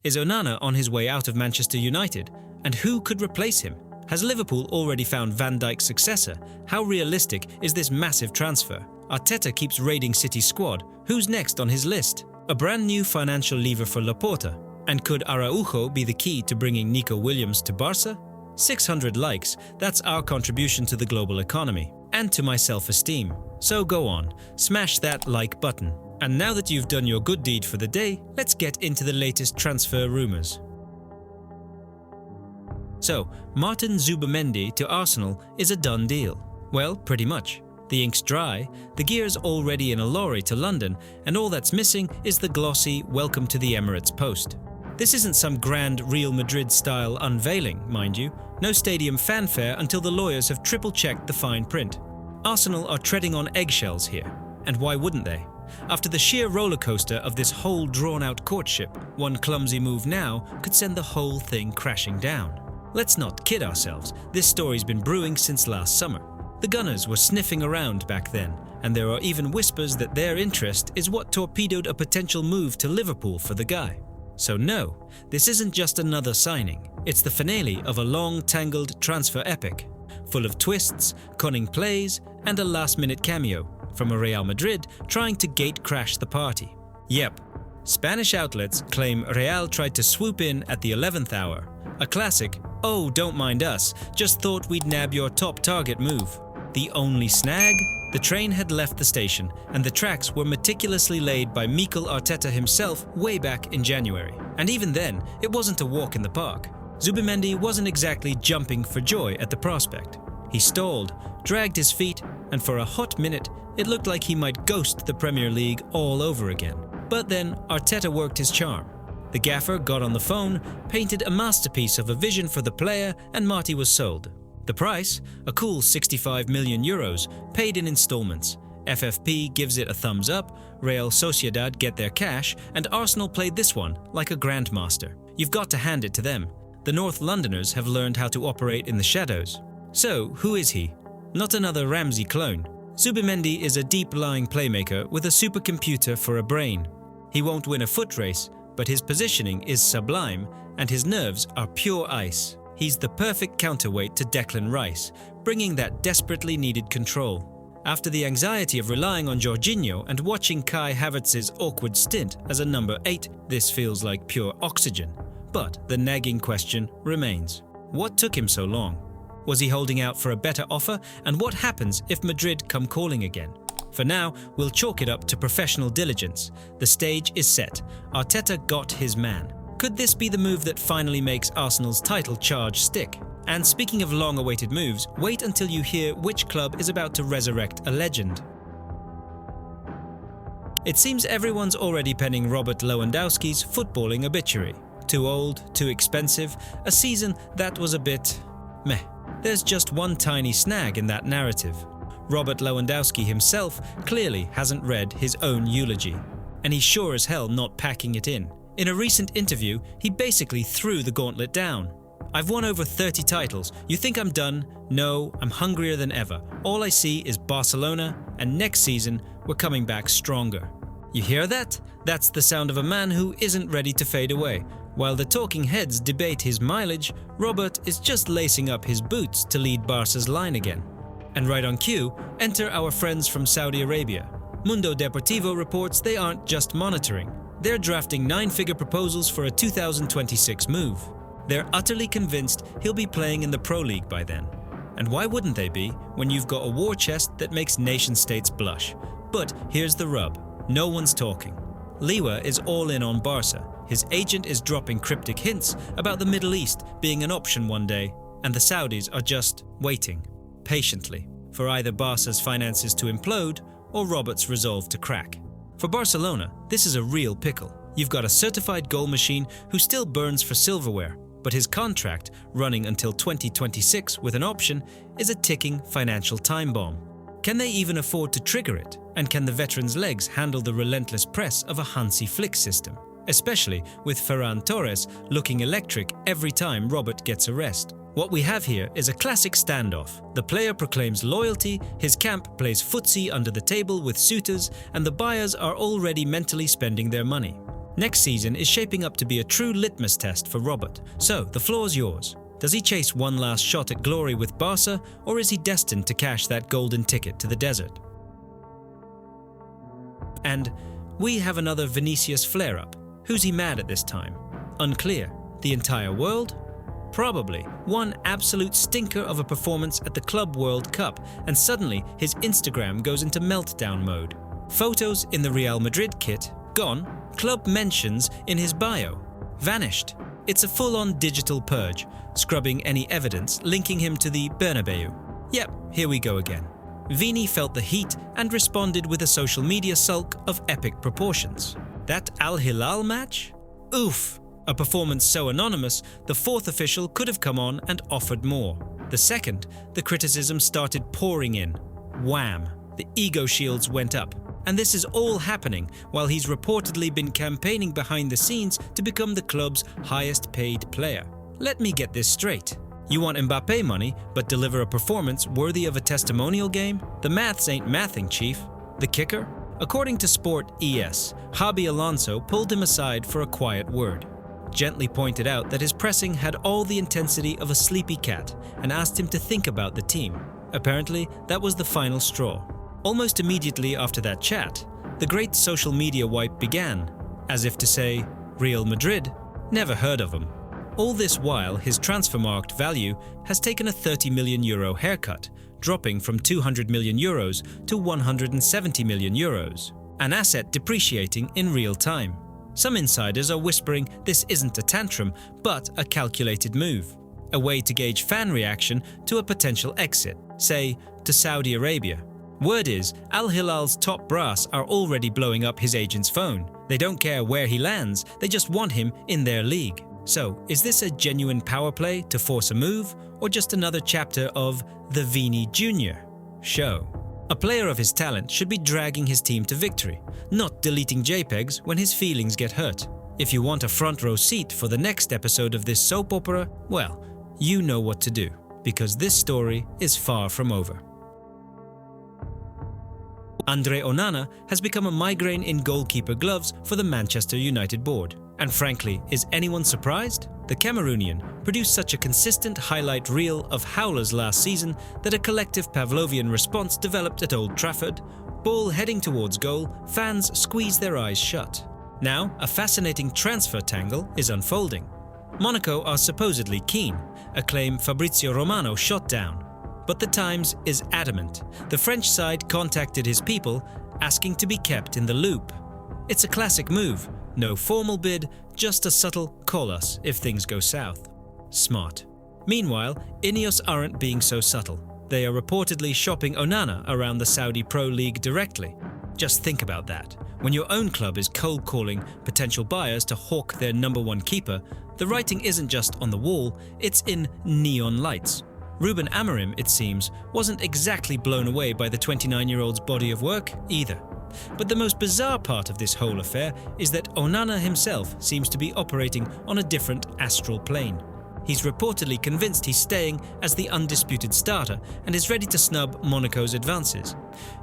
Is Onana on his way out of Manchester United? And who could replace him? Has Liverpool already found Van Dijk's successor? How realistic is this massive transfer? Arteta keeps raiding City's squad. Who's next on his list? A brand new financial lever for Laporta. And could Araújo be the key to bringing Nico Williams to Barça? 600 likes, that's our contribution to the global economy and to my self-esteem. So go on, smash that like button. And now that you've done your good deed for the day, let's get into the latest transfer rumours. So, Martin ZUBIMENDI to Arsenal is a done deal. Well, pretty much. The ink's dry, the gear's already in a lorry to London, and all that's missing is the glossy "Welcome to the Emirates" post. This isn't some grand Real Madrid-style unveiling, mind you. No stadium fanfare until the lawyers have triple-checked the fine print. Arsenal are treading on eggshells here. And why wouldn't they? After the sheer rollercoaster of this whole drawn-out courtship, one clumsy move now could send the whole thing crashing down. Let's not kid ourselves, this story's been brewing since last summer. The Gunners were sniffing around back then, and there are even whispers that their interest is what torpedoed a potential move to Liverpool for the guy. So no, this isn't just another signing, it's the finale of a long, tangled transfer epic, full of twists, cunning plays, and a last-minute cameo from a Real Madrid trying to gate-crash the party. Yep, Spanish outlets claim Real tried to swoop in at the 11th hour. A classic, "Oh, don't mind us, just thought we'd nab your top target" move. The only snag? The train had left the station, and the tracks were meticulously laid by Mikel Arteta himself way back in January. And even then, it wasn't a walk in the park. ZUBIMENDI wasn't exactly jumping for joy at the prospect. He stalled, dragged his feet, and for a hot minute, it looked like he might ghost the Premier League all over again. But then Arteta worked his charm. The gaffer got on the phone, painted a masterpiece of a vision for the player, and Marty was sold. The price? A cool 65 million euros, paid in installments. FFP gives it a thumbs up, Real Sociedad get their cash, and Arsenal played this one like a grandmaster. You've got to hand it to them. The North Londoners have learned how to operate in the shadows. So, who is he? Not another Ramsey clone. ZUBIMENDI is a deep-lying playmaker with a supercomputer for a brain. He won't win a foot race, but his positioning is sublime and his nerves are pure ice. He's the perfect counterweight to Declan Rice, bringing that desperately needed control. After the anxiety of relying on Jorginho and watching Kai Havertz's awkward stint as a number 8, this feels like pure oxygen. But the nagging question remains. What took him so long? Was he holding out for a better offer? And what happens if Madrid come calling again? For now, we'll chalk it up to professional diligence. The stage is set. Arteta got his man. Could this be the move that finally makes Arsenal's title charge stick? And speaking of long-awaited moves, wait until you hear which club is about to resurrect a legend. It seems everyone's already penning Robert Lewandowski's footballing obituary. Too old, too expensive, a season that was a bit meh. There's just one tiny snag in that narrative. Robert Lewandowski himself clearly hasn't read his own eulogy, and he's sure as hell not packing it in. In a recent interview, he basically threw the gauntlet down. "I've won over 30 titles. You think I'm done? No, I'm hungrier than ever. All I see is Barcelona, and next season, we're coming back stronger." You hear that? That's the sound of a man who isn't ready to fade away. While the talking heads debate his mileage, Robert is just lacing up his boots to lead Barca's line again. And right on cue, enter our friends from Saudi Arabia. Mundo Deportivo reports they aren't just monitoring. They're drafting 9-figure proposals for a 2026 move. They're utterly convinced he'll be playing in the Pro League by then. And why wouldn't they be when you've got a war chest that makes nation-states blush? But here's the rub. No one's talking. LEWA is all in on Barca. His agent is dropping cryptic hints about the Middle East being an option one day, and the Saudis are just waiting, patiently, for either Barca's finances to implode or Robert's resolve to crack. For Barcelona, this is a real pickle. You've got a certified goal machine who still burns for silverware, but his contract, running until 2026 with an option, is a ticking financial time bomb. Can they even afford to trigger it? And can the veteran's legs handle the relentless press of a Hansi Flick system? Especially with Ferran Torres looking electric every time Robert gets a rest. What we have here is a classic standoff. The player proclaims loyalty, his camp plays footsie under the table with suitors, and the buyers are already mentally spending their money. Next season is shaping up to be a true litmus test for Robert, so the floor's yours. Does he chase one last shot at glory with Barca, or is he destined to cash that golden ticket to the desert? And we have another Vinicius flare-up. Who's he mad at this time? Unclear. The entire world? Probably. One absolute stinker of a performance at the Club World Cup, and suddenly his Instagram goes into meltdown mode. Photos in the Real Madrid kit? Gone. Club mentions in his bio? Vanished. It's a full-on digital purge, scrubbing any evidence linking him to the Bernabeu. Yep, here we go again. VINI felt the heat and responded with a social media sulk of epic proportions. That Al Hilal match? Oof! A performance so anonymous, the fourth official could have come on and offered more. The second, the criticism started pouring in. Wham! The ego shields went up. And this is all happening while he's reportedly been campaigning behind the scenes to become the club's highest paid player. Let me get this straight. You want Mbappé money, but deliver a performance worthy of a testimonial game? The maths ain't mathing, chief. The kicker? According to Sport ES, Xabi Alonso pulled him aside for a quiet word. Gently pointed out that his pressing had all the intensity of a sleepy cat and asked him to think about the team. Apparently, that was the final straw. Almost immediately after that chat, the great social media wipe began, as if to say, Real Madrid? Never heard of them. All this while, his transfer-marked value has taken a €30 million haircut, dropping from €200 million to €170 million, an asset depreciating in real time. Some insiders are whispering this isn't a tantrum, but a calculated move, a way to gauge fan reaction to a potential exit, say, to Saudi Arabia. Word is, Al Hilal's top brass are already blowing up his agent's phone. They don't care where he lands, they just want him in their league. So, is this a genuine power play to force a move, or just another chapter of the VINI Jr. show? A player of his talent should be dragging his team to victory, not deleting JPEGs when his feelings get hurt. If you want a front row seat for the next episode of this soap opera, well, you know what to do, because this story is far from over. Andre Onana has become a migraine in goalkeeper gloves for the Manchester United board. And frankly, is anyone surprised? The Cameroonian produced such a consistent highlight reel of howlers last season that a collective Pavlovian response developed at Old Trafford. Ball heading towards goal, fans squeeze their eyes shut. Now, a fascinating transfer tangle is unfolding. Monaco are supposedly keen, a claim Fabrizio Romano shot down. But the Times is adamant. The French side contacted his people, asking to be kept in the loop. It's a classic move. No formal bid, just a subtle call us if things go south. Smart. Meanwhile, Ineos aren't being so subtle. They are reportedly shopping Onana around the Saudi Pro League directly. Just think about that. When your own club is cold calling potential buyers to hawk their number one keeper, the writing isn't just on the wall, it's in neon lights. Ruben Amorim, it seems, wasn't exactly blown away by the 29-year-old's body of work either. But the most bizarre part of this whole affair is that Onana himself seems to be operating on a different astral plane. He's reportedly convinced he's staying as the undisputed starter and is ready to snub Monaco's advances.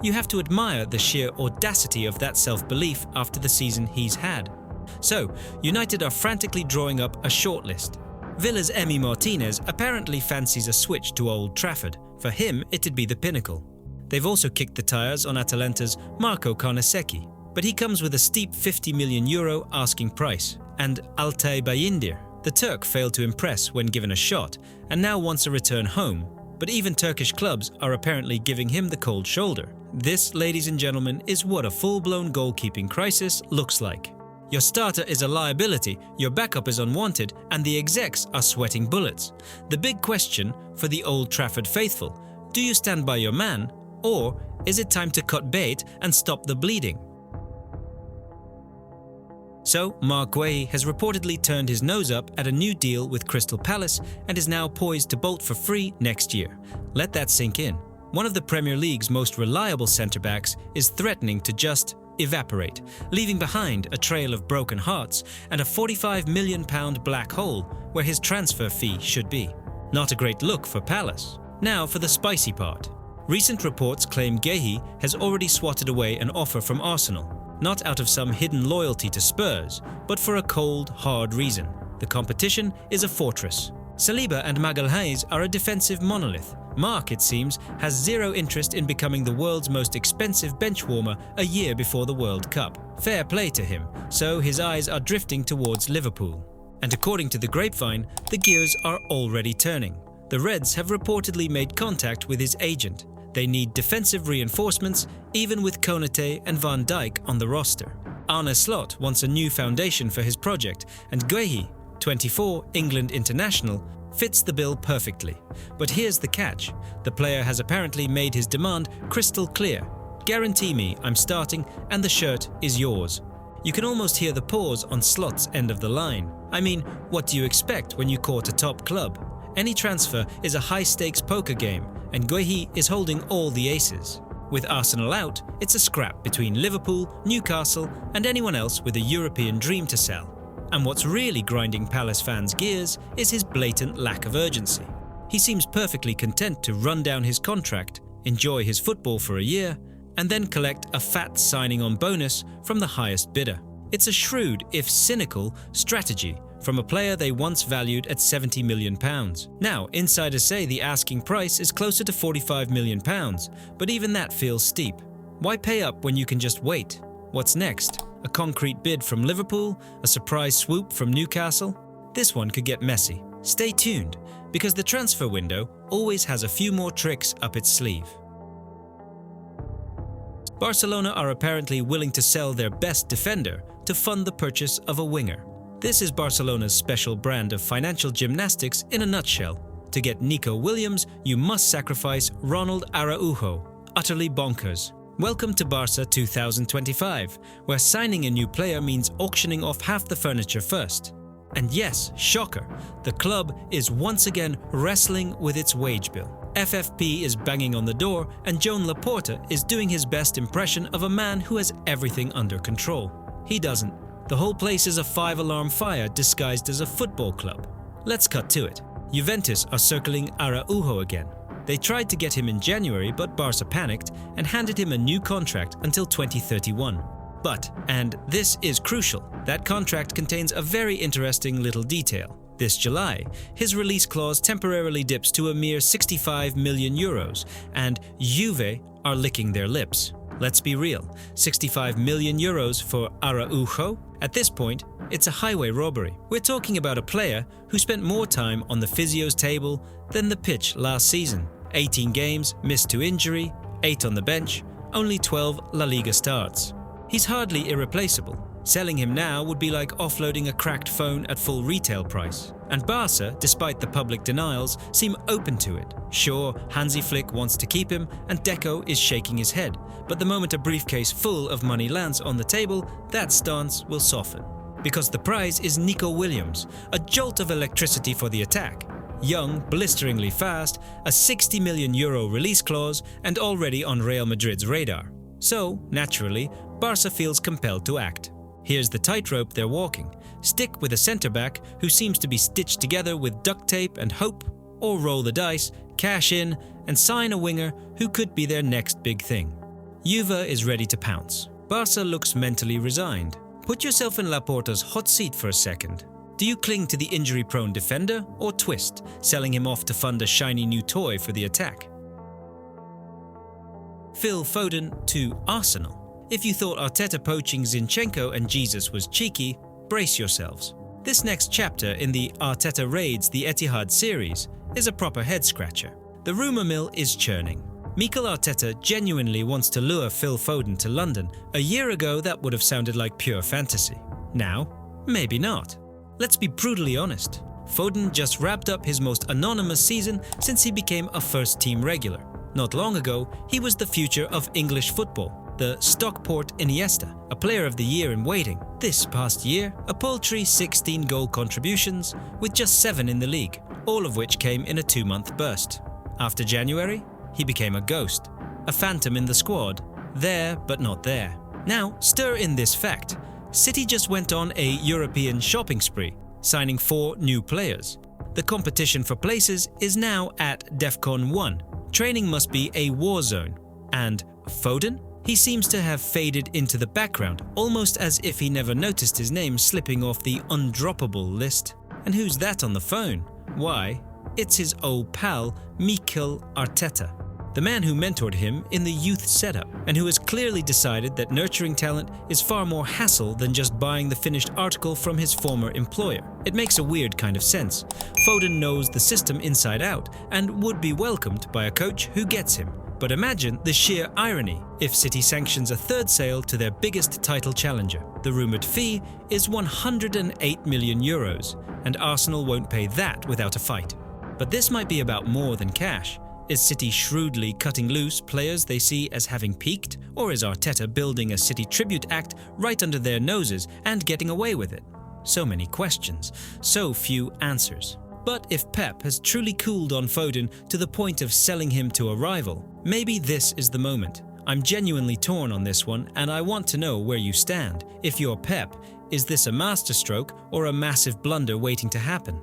You have to admire the sheer audacity of that self-belief after the season he's had. So, United are frantically drawing up a shortlist. Villa's Emi Martinez apparently fancies a switch to Old Trafford. For him, it'd be the pinnacle. They've also kicked the tires on Atalanta's Marco Carnesecchi, but he comes with a steep €50 million asking price. And Altay Bayindir, the Turk, failed to impress when given a shot and now wants a return home. But even Turkish clubs are apparently giving him the cold shoulder. This, ladies and gentlemen, is what a full-blown goalkeeping crisis looks like. Your starter is a liability, your backup is unwanted, and the execs are sweating bullets. The big question for the Old Trafford faithful: do you stand by your man, or is it time to cut bait and stop the bleeding? So, Mark Guehi has reportedly turned his nose up at a new deal with Crystal Palace and is now poised to bolt for free next year. Let that sink in. One of the Premier League's most reliable centre-backs is threatening to just evaporate, leaving behind a trail of broken hearts and a £45 million black hole where his transfer fee should be. Not a great look for Palace. Now for the spicy part. Recent reports claim Guehi has already swatted away an offer from Arsenal. not out of some hidden loyalty to Spurs, but for a cold, hard reason. The competition is a fortress. Saliba and Magalhaes are a defensive monolith. Mark, it seems, has zero interest in becoming the world's most expensive bench warmer a year before the World Cup. Fair play to him, so his eyes are drifting towards Liverpool. And according to the grapevine, the gears are already turning. The Reds have reportedly made contact with his agent. They need defensive reinforcements, even with Konate and Van Dijk on the roster. Arne Slot wants a new foundation for his project, and Guehi, 24, England international, fits the bill perfectly. But here's the catch. The player has apparently made his demand crystal clear. Guarantee me I'm starting and the shirt is yours. You can almost hear the pause on Slot's end of the line. I mean, what do you expect when you court a top club? Any transfer is a high-stakes poker game, and Guehi is holding all the aces. With Arsenal out, it's a scrap between Liverpool, Newcastle, and anyone else with a European dream to sell. And what's really grinding Palace fans' gears is his blatant lack of urgency. He seems perfectly content to run down his contract, enjoy his football for a year, and then collect a fat signing-on bonus from the highest bidder. It's a shrewd, if cynical, strategy from a player they once valued at £70 million. Now, insiders say the asking price is closer to £45 million, but even that feels steep. Why pay up when you can just wait? What's next? A concrete bid from Liverpool? A surprise swoop from Newcastle? This one could get messy. Stay tuned, because the transfer window always has a few more tricks up its sleeve. Barcelona are apparently willing to sell their best defender to fund the purchase of a winger. This is Barcelona's special brand of financial gymnastics in a nutshell. To get Nico Williams, you must sacrifice Ronald Araújo. Utterly bonkers. Welcome to Barça 2025, where signing a new player means auctioning off half the furniture first. And yes, shocker, the club is once again wrestling with its wage bill. FFP is banging on the door, and Joan Laporta is doing his best impression of a man who has everything under control. He doesn't. The whole place is a five-alarm fire disguised as a football club. Let's cut to it. Juventus are circling Araújo again. They tried to get him in January, but Barça panicked and handed him a new contract until 2031. But, and this is crucial, that contract contains a very interesting little detail. This July, his release clause temporarily dips to a mere €65 million, and Juve are licking their lips. Let's be real, €65 million for Araújo? At this point, it's a highway robbery. We're talking about a player who spent more time on the physio's table than the pitch last season. 18 games, missed to injury, 8 on the bench, only 12 La Liga starts. He's hardly irreplaceable. Selling him now would be like offloading a cracked phone at full retail price. And Barça, despite the public denials, seem open to it. Sure, Hansi Flick wants to keep him, and Deco is shaking his head. But the moment a briefcase full of money lands on the table, that stance will soften. Because the prize is Nico Williams, a jolt of electricity for the attack. Young, blisteringly fast, a €60 million release clause, and already on Real Madrid's radar. So, naturally, Barça feels compelled to act. Here's the tightrope they're walking. Stick with a centre-back who seems to be stitched together with duct tape and hope, or roll the dice, cash in, and sign a winger who could be their next big thing. Juve is ready to pounce. Barça looks mentally resigned. Put yourself in Laporta's hot seat for a second. Do you cling to the injury-prone defender, or twist, selling him off to fund a shiny new toy for the attack? Phil Foden to Arsenal. If you thought Arteta poaching Zinchenko and Jesus was cheeky, brace yourselves. This next chapter in the Arteta Raids the Etihad series is a proper head-scratcher. The rumour mill is churning. Mikel Arteta genuinely wants to lure Phil Foden to London. A year ago, that would have sounded like pure fantasy. Now, maybe not. Let's be brutally honest. Foden just wrapped up his most anonymous season since he became a first-team regular. Not long ago, he was the future of English football. The Stockport Iniesta, a player of the year in waiting. This past year, a paltry 16 goal contributions, with just 7 in the league, all of which came in a 2-month burst. After January, he became a ghost, a phantom in the squad, there but not there. Now, stir in this fact. City just went on a European shopping spree, signing 4 new players. The competition for places is now at DEFCON 1. Training must be a war zone. And Foden? He seems to have faded into the background, almost as if he never noticed his name slipping off the undroppable list. And who's that on the phone? Why, it's his old pal, Mikel Arteta, the man who mentored him in the youth setup, and who has clearly decided that nurturing talent is far more hassle than just buying the finished article from his former employer. It makes a weird kind of sense. Foden knows the system inside out and would be welcomed by a coach who gets him. But imagine the sheer irony if City sanctions a third sale to their biggest title challenger. The rumoured fee is €108 million, and Arsenal won't pay that without a fight. But this might be about more than cash. Is City shrewdly cutting loose players they see as having peaked, or is Arteta building a City tribute act right under their noses and getting away with it? So many questions, so few answers. But if Pep has truly cooled on Foden to the point of selling him to a rival, maybe this is the moment. I'm genuinely torn on this one, and I want to know where you stand. If you're Pep, is this a masterstroke or a massive blunder waiting to happen?